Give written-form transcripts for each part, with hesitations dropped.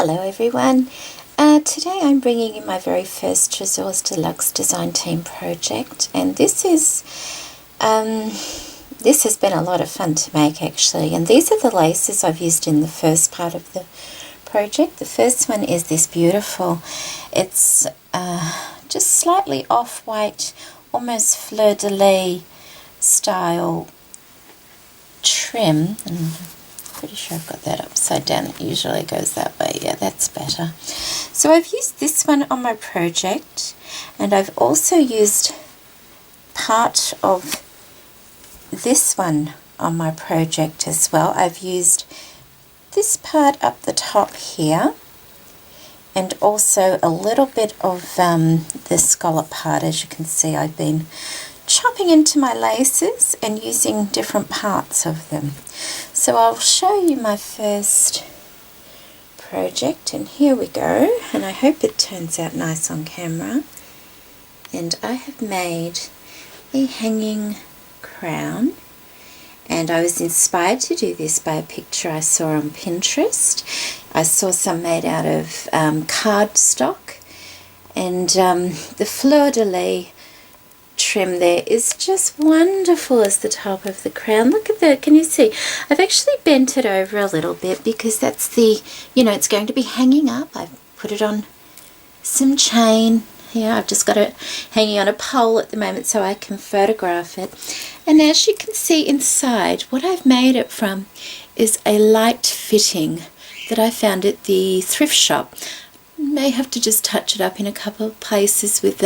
Hello everyone. Today I'm bringing you my very first Tresors de Luxe design team project, and this has been a lot of fun to make actually. And these are the laces I've used in the first part of the project. The first one is this beautiful, it's just slightly off-white, almost fleur-de-lis style trim. Pretty sure I've got that upside down. It usually goes that way. Yeah, that's better. So I've used this one on my project, and I've also used part of this one on my project as well. I've used this part up the top here, and also a little bit of the scallop part. As you can see, I've been chopping into my laces and using different parts of them. So I'll show you my first project, and here we go, and I hope it turns out nice on camera. And I have made a hanging crown, and I was inspired to do this by a picture I saw on Pinterest. I saw some made out of cardstock, and the fleur-de-lis trim there is just wonderful as the top of the crown. Look at that. Can you see? I've actually bent it over a little bit because that's the, it's going to be hanging up. I've put it on some chain. Yeah, I've just got it hanging on a pole at the moment so I can photograph it. And as you can see inside, what I've made it from is a light fitting that I found at the thrift shop. May have to just touch it up in a couple of places with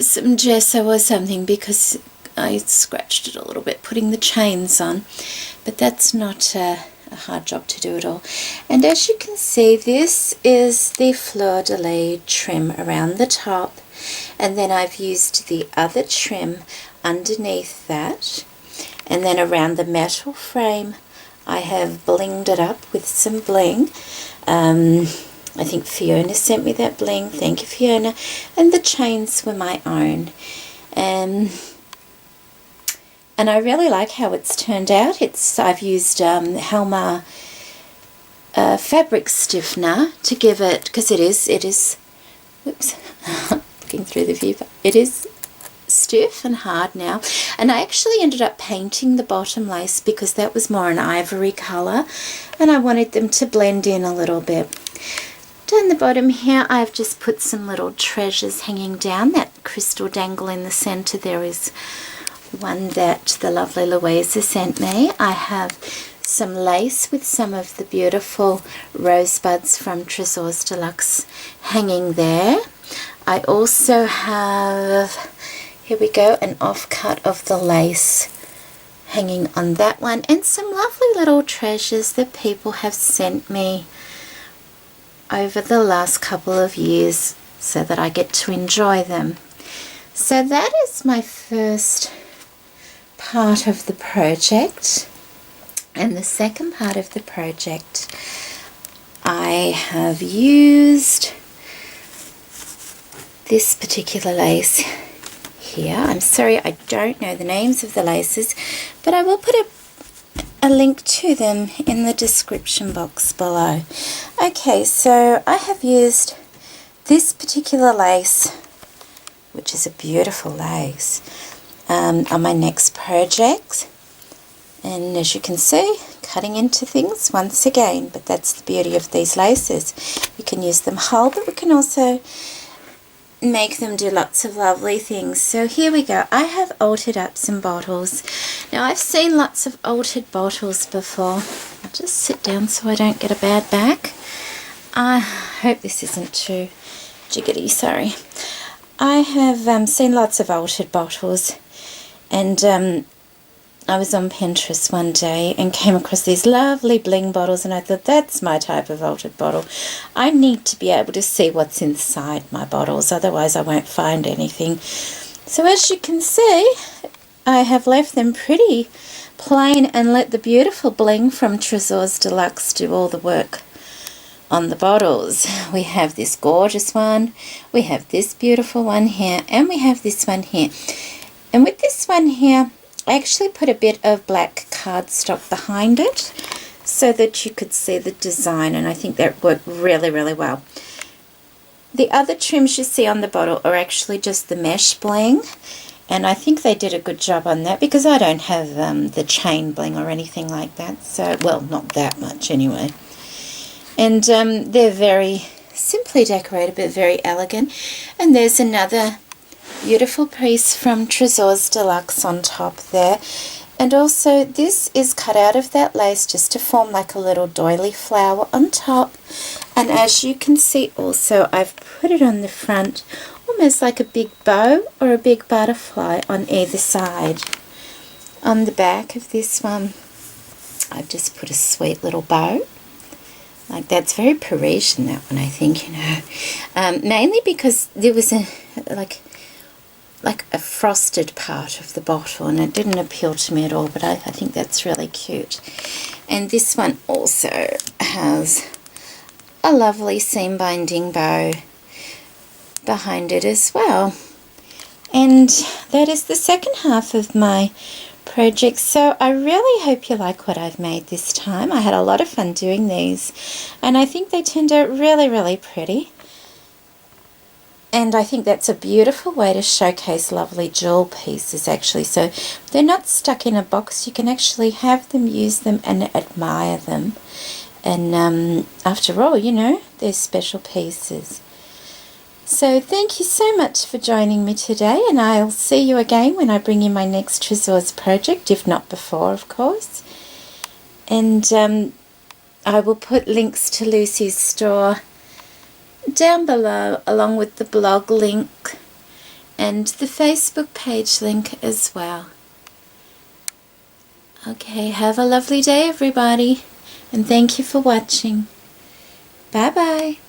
some gesso or something because I scratched it a little bit putting the chains on, but that's not a hard job to do at all. And as you can see, this is the fleur-de-lis trim around the top, and then I've used the other trim underneath that, and then around the metal frame I have blinged it up with some bling. I think Fiona sent me that bling. Thank you, Fiona. And the chains were my own. And I really like how it's turned out. I've used Helma fabric stiffener to give it, because it is, whoops, looking through the view, it is stiff and hard now. And I actually ended up painting the bottom lace because that was more an ivory colour, and I wanted them to blend in a little bit. Down the bottom here I've just put some little treasures hanging down. That crystal dangle in the centre there is one that the lovely Louisa sent me. I have some lace with some of the beautiful rosebuds from Tresors de Luxe hanging there. I also have, here we go, an offcut of the lace hanging on that one, and some lovely little treasures that people have sent me over the last couple of years so that I get to enjoy them. So that is my first part of the project. And the second part of the project, I have used this particular lace here. I'm sorry, I don't know the names of the laces, but I will put a link to them in the description box below. Okay, so I have used this particular lace, which is a beautiful lace, on my next project. And as you can see, cutting into things once again, but that's the beauty of these laces. You can use them whole, but we can also make them do lots of lovely things. So here we go. I have altered up some bottles. Now I've seen lots of altered bottles before. I'll just sit down so I don't get a bad back. I hope this isn't too jiggity, sorry. I have seen lots of altered bottles, and I was on Pinterest one day and came across these lovely bling bottles, and I thought, that's my type of altered bottle. I need to be able to see what's inside my bottles, otherwise I won't find anything. So as you can see, I have left them pretty plain and let the beautiful bling from Tresors de Luxe do all the work on the bottles. We have this gorgeous one, we have this beautiful one here, and we have this one here. And with this one here, I actually put a bit of black cardstock behind it so that you could see the design, and I think that worked really, really well. The other trims you see on the bottle are actually just the mesh bling, and I think they did a good job on that because I don't have the chain bling or anything like that, so, well, not that much anyway. And they're very simply decorated but very elegant. And there's another beautiful piece from Tresors de Luxe on top there. And also this is cut out of that lace just to form like a little doily flower on top. And as you can see also, I've put it on the front almost like a big bow or a big butterfly on either side. On the back of this one, I've just put a sweet little bow. Like, that's very Parisian, that one, I think, you know. Mainly because there was a like a frosted part of the bottle, and it didn't appeal to me at all, but I think that's really cute. And this one also has a lovely seam binding bow behind it as well. And that is the second half of my project. So I really hope you like what I've made this time. I had a lot of fun doing these, and I think they turned out really, really pretty. And I think that's a beautiful way to showcase lovely jewel pieces, actually. So they're not stuck in a box. You can actually have them, use them, and admire them. And after all, you know, they're special pieces. So thank you so much for joining me today, and I'll see you again when I bring you my next Tresors project, if not before, of course. And I will put links to Lucy's store down below, along with the blog link and the Facebook page link as well. Okay, have a lovely day, everybody, and thank you for watching. Bye bye.